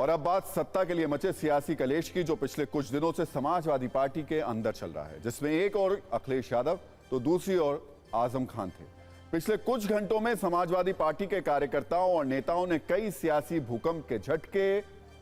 और अब बात सत्ता के लिए मचे सियासी कलेश की, जो पिछले कुछ दिनों से समाजवादी पार्टी के अंदर चल रहा है, जिसमें एक और अखिलेश यादव तो दूसरी ओर आजम खान थे। पिछले कुछ घंटों में समाजवादी पार्टी के कार्यकर्ताओं और नेताओं ने कई सियासी भूकंप के झटके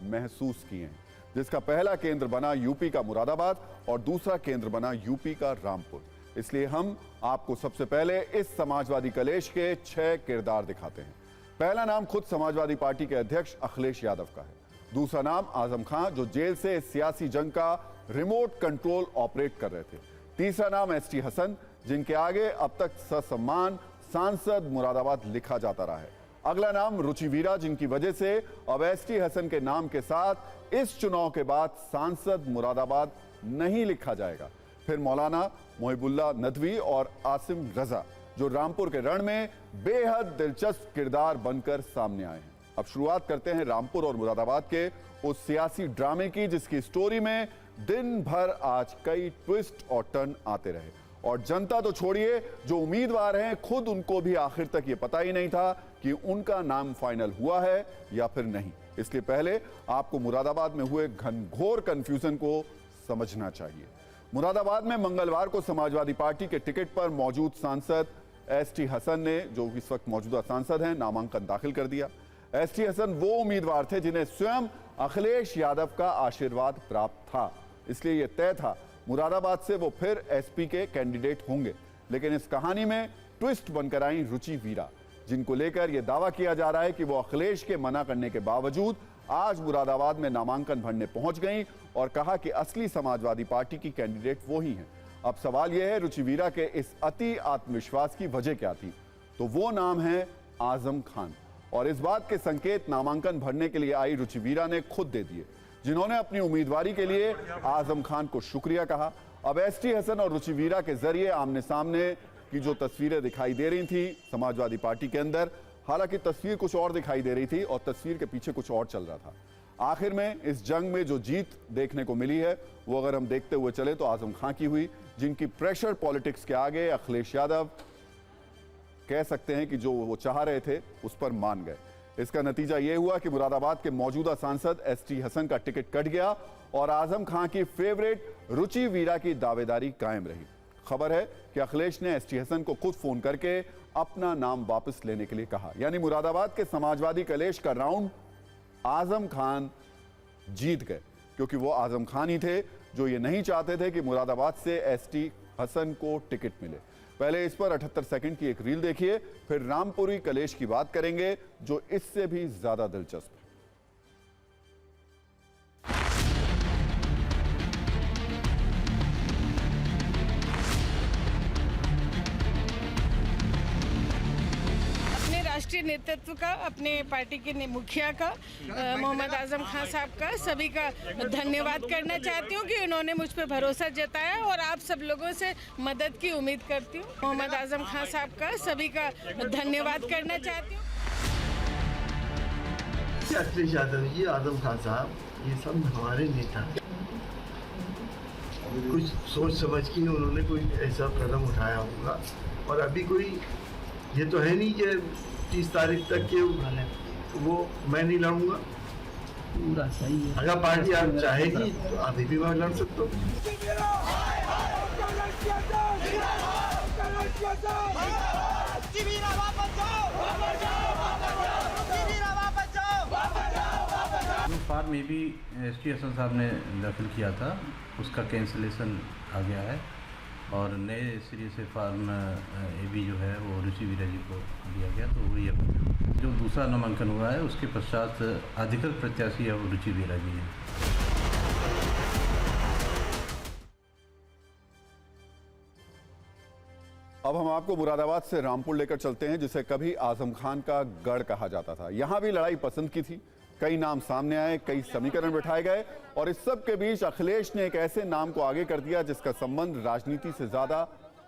महसूस किए हैं, जिसका पहला केंद्र बना यूपी का मुरादाबाद और दूसरा केंद्र बना यूपी का रामपुर। इसलिए हम आपको सबसे पहले इस समाजवादी कलेश के 6 किरदार दिखाते हैं। पहला नाम खुद समाजवादी पार्टी के अध्यक्ष अखिलेश यादव का है। दूसरा नाम आजम खान, जो जेल से इस सियासी जंग का रिमोट कंट्रोल ऑपरेट कर रहे थे। तीसरा नाम एसटी हसन, जिनके आगे अब तक ससम्मान सांसद मुरादाबाद लिखा जाता रहा है। अगला नाम रुचि वीरा, जिनकी वजह से अब एसटी हसन के नाम के साथ इस चुनाव के बाद सांसद मुरादाबाद नहीं लिखा जाएगा। फिर मौलाना मोहिबुल्लाह नदवी और आसिम रजा, जो रामपुर के रण में बेहद दिलचस्प किरदार बनकर सामने आए हैं। अब शुरुआत करते हैं रामपुर और मुरादाबाद के उस सियासी ड्रामे की, जिसकी स्टोरी में दिन भर आज कई ट्विस्ट और टर्न आते रहे। और जनता तो छोड़िए, जो उम्मीदवार हैं खुद उनको भी आखिर तक ये पता ही नहीं था कि उनका नाम फाइनल हुआ है या फिर नहीं। इसलिए पहले आपको मुरादाबाद में हुए घनघोर कंफ्यूजन को समझना चाहिए। मुरादाबाद में मंगलवार को समाजवादी पार्टी के टिकट पर मौजूद सांसद एसटी हसन ने, जो इस वक्त मौजूदा सांसद हैं, नामांकन दाखिल कर दिया। एसटी हसन वो उम्मीदवार थे जिन्हें स्वयं अखिलेश यादव का आशीर्वाद प्राप्त था, इसलिए यह तय था मुरादाबाद से वो फिर एसपी के कैंडिडेट होंगे। लेकिन इस कहानी में ट्विस्ट बनकर आई रुचि वीरा, जिनको लेकर यह दावा किया जा रहा है कि वो अखिलेश के मना करने के बावजूद आज मुरादाबाद में नामांकन भरने पहुंच गई और कहा कि असली समाजवादी पार्टी की कैंडिडेट वो ही हैं। अब सवाल यह है, रुचि वीरा के इस अति आत्मविश्वास की वजह क्या थी? तो वो नाम है आजम खान। और इस बात के संकेत नामांकन भरने के लिए आई रुचि वीरा ने खुद दे दिए, जिन्होंने अपनी उम्मीदवारी के लिए आजम खान को शुक्रिया कहा। अब एसटी हसन और रुचि वीरा के जरिए आमने सामने की जो तस्वीरें दिखाई दे रही थी समाजवादी पार्टी के अंदर, हालांकि तस्वीर कुछ और दिखाई दे रही थी और तस्वीर के पीछे कुछ और चल रहा था। आखिर में इस जंग में जो जीत देखने को मिली है, वो अगर हम देखते हुए चले तो आजम खान की हुई, जिनकी प्रेशर पॉलिटिक्स के आगे अखिलेश यादव कह सकते हैं कि जो वो चाह रहे थे उस पर मान गए। इसका नतीजा यह हुआ कि मुरादाबाद के मौजूदा सांसद एसटी हसन का टिकट कट गया और आजम खान की फेवरेट रुचि वीरा की दावेदारी कायम रही। खबर है कि अखिलेश ने एसटी हसन को खुद फोन करके अपना नाम वापस लेने के लिए कहा। यानी मुरादाबाद के समाजवादी कलेश का राउंड आजम खान जीत गए, क्योंकि वो आजम खान ही थे जो ये नहीं चाहते थे कि मुरादाबाद से एसटी हसन को टिकट मिले। पहले इस पर 78 सेकंड की एक रील देखिए, फिर रामपुरी कलेश की बात करेंगे, जो इससे भी ज्यादा दिलचस्प है। राष्ट्रीय नेतृत्व का, अपने पार्टी के मुखिया का, मोहम्मद आजम खान साहब का, सभी का धन्यवाद करना चाहती हूँ कि उन्होंने मुझ पर भरोसा जताया और आप सब लोगों से मदद की उम्मीद करती हूँ। मोहम्मद आजम खान साहब का, सभी का धन्यवाद करना चाहती हूँ। अखिलेश यादव जी, आजम खान साहब, ये सब हमारे नेता, कुछ सोच समझ के उन्होंने कोई ऐसा कदम उठाया होगा। और अभी कोई ये तो है नहीं कि 30 तारीख तक के वो मैं नहीं लड़ूंगा। पूरा सही है। अगर पार्टी आप चाहेगी तो अभी भी मैं लड़ सकता हूँ। फार्म में भी एसटी हसन साहब ने दाखिल किया था, उसका कैंसिलेशन आ गया है और नए सिरे से फार्म एबी जो है वो रुचि वीरा जी को दिया गया। तो वो ये जो दूसरा नामांकन हुआ है उसके पश्चात अधिकृत प्रत्याशी है वो रुचि वीरा जी हैं। अब हम आपको मुरादाबाद से रामपुर लेकर चलते हैं, जिसे कभी आजम खान का गढ़ कहा जाता था। यहां भी लड़ाई पसंद की थी, कई नाम सामने आए, कई समीकरण बिठाए गए और इस सब के बीच अखिलेश ने एक ऐसे नाम को आगे कर दिया जिसका संबंध राजनीति से ज्यादा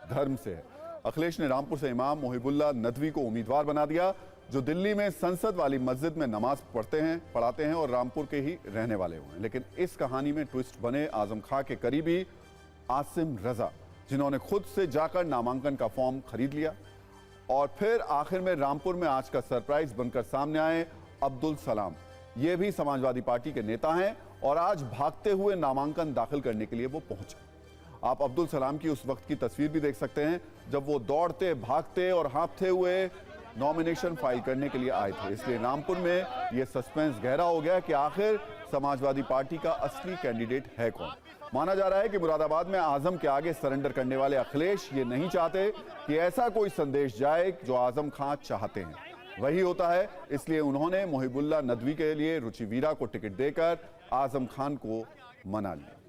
धर्म से है। अखिलेश ने रामपुर से इमाम मोहिबुल्लाह नदवी को उम्मीदवार बना दिया, जो दिल्ली में संसद वाली मस्जिद में नमाज पढ़ाते हैं और रामपुर के ही रहने वाले हुए हैं। लेकिन इस कहानी में ट्विस्ट बने आजम खान के करीबी आसिम रजा, जिन्होंने खुद से जाकर नामांकन का फॉर्म खरीद लिया। और फिर आखिर में रामपुर में आज का सरप्राइज बनकर सामने आए अब्दुल सलाम, ये भी समाजवादी पार्टी के नेता हैं और आज भागते हुए नामांकन दाखिल करने के लिए वो पहुंचे। आप अब्दुल सलाम की उस वक्त की तस्वीर भी देख सकते हैं जब वो दौड़ते, भागते और हाँफते हुए नॉमिनेशन फाइल करने के लिए आए थे। इसलिए रामपुर में ये सस्पेंस गहरा हो गया कि आखिर समाजवादी पार्टी का असली कैंडिडेट है कौन। माना जा रहा है कि मुरादाबाद में आजम के आगे सरेंडर करने वाले अखिलेश ये नहीं चाहते कि ऐसा कोई संदेश जाए जो आजम खान चाहते हैं वही होता है, इसलिए उन्होंने मोहिबुल्लाह नदवी के लिए रुचि वीरा को टिकट देकर आजम खान को मना लिया।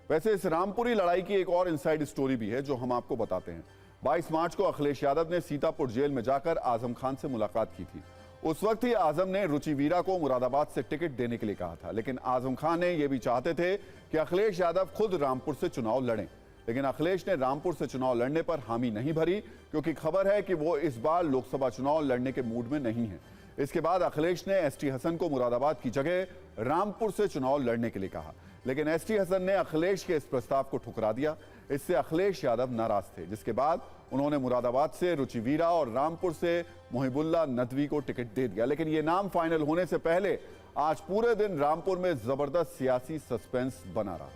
वैसे इस रामपुरी लड़ाई की एक और इनसाइड स्टोरी भी है जो हम आपको बताते हैं। 22 मार्च को अखिलेश यादव ने सीतापुर जेल में जाकर आजम खान से मुलाकात की थी। उस वक्त ही आजम ने रुचि वीरा को मुरादाबाद से टिकट देने के लिए कहा था, लेकिन आजम खान ने यह भी चाहते थे कि अखिलेश यादव खुद रामपुर से चुनाव लड़ें। लेकिन अखिलेश ने रामपुर से चुनाव लड़ने पर हामी नहीं भरी क्योंकि खबर है कि वो इस बार लोकसभा चुनाव लड़ने के मूड में नहीं है। इसके बाद अखिलेश ने एसटी हसन को मुरादाबाद की जगह रामपुर से चुनाव लड़ने के लिए कहा, लेकिन एसटी हसन ने अखिलेश के इस प्रस्ताव को ठुकरा दिया। इससे अखिलेश यादव नाराज थे, जिसके बाद उन्होंने मुरादाबाद से रुचि वीरा और रामपुर से मोहिबुल्लाह नदवी को टिकट दे दिया। लेकिन ये नाम फाइनल होने से पहले आज पूरे दिन रामपुर में जबरदस्त सियासी सस्पेंस बना रहा।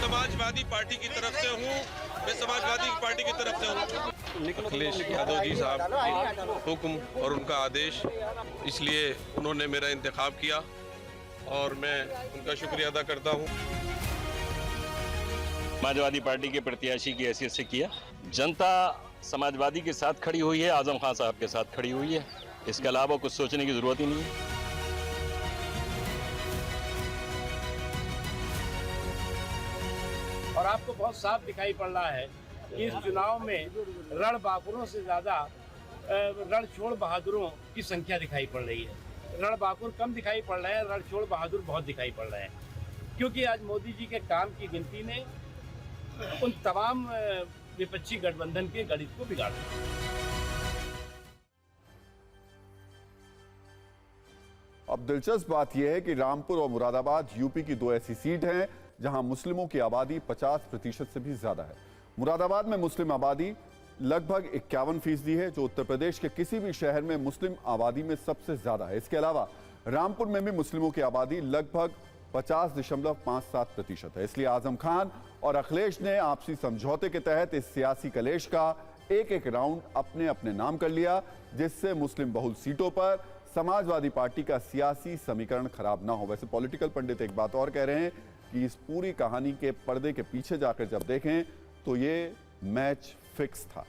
समाजवादी पार्टी की तरफ से हूँ, मैं समाजवादी पार्टी की तरफ से हूँ। अखिलेश यादव जी साहब के हुक्म और उनका आदेश, इसलिए उन्होंने मेरा इंतखाब किया और मैं उनका शुक्रिया अदा करता हूँ। समाजवादी पार्टी के प्रत्याशी की हैसियत से किया। जनता समाजवादी के साथ खड़ी हुई है, आजम खान साहब के साथ खड़ी हुई है। इसके अलावा कुछ सोचने की जरूरत ही नहीं है। और आपको बहुत साफ दिखाई पड़ रहा है कि इस चुनाव में रण बाकुरों से ज़्यादा रणछोड़ बहादुरों की संख्या दिखाई पड़ रही है। रण बाकुर कम दिखाई पड़ रहे हैं, रणछोड़ बहादुर बहुत दिखाई पड़ रहे हैं, क्योंकि आज मोदी जी के काम की गिनती ने उन तमाम विपक्षी गठबंधन के गणित को बिगाड़ दिया। अब दिलचस्प बात यह है कि रामपुर और मुरादाबाद यूपी की दो ऐसी सीट हैं जहां मुस्लिमों की आबादी 50% से भी ज्यादा है। मुरादाबाद में मुस्लिम आबादी लगभग 51% है, जो उत्तर प्रदेश के किसी भी शहर में मुस्लिम आबादी में सबसे ज्यादा है। इसके अलावा रामपुर में भी मुस्लिमों की आबादी लगभग 50.57% है। इसलिए आजम खान और अखिलेश ने आपसी समझौते के तहत इस सियासी कलेश का एक राउंड अपने अपने नाम कर लिया, जिससे मुस्लिम बहुल सीटों पर समाजवादी पार्टी का सियासी समीकरण खराब ना हो। वैसे पॉलिटिकल पंडित एक बात और कह रहे हैं कि इस पूरी कहानी के पर्दे के पीछे जाकर जब देखें तो ये मैच फिक्स था।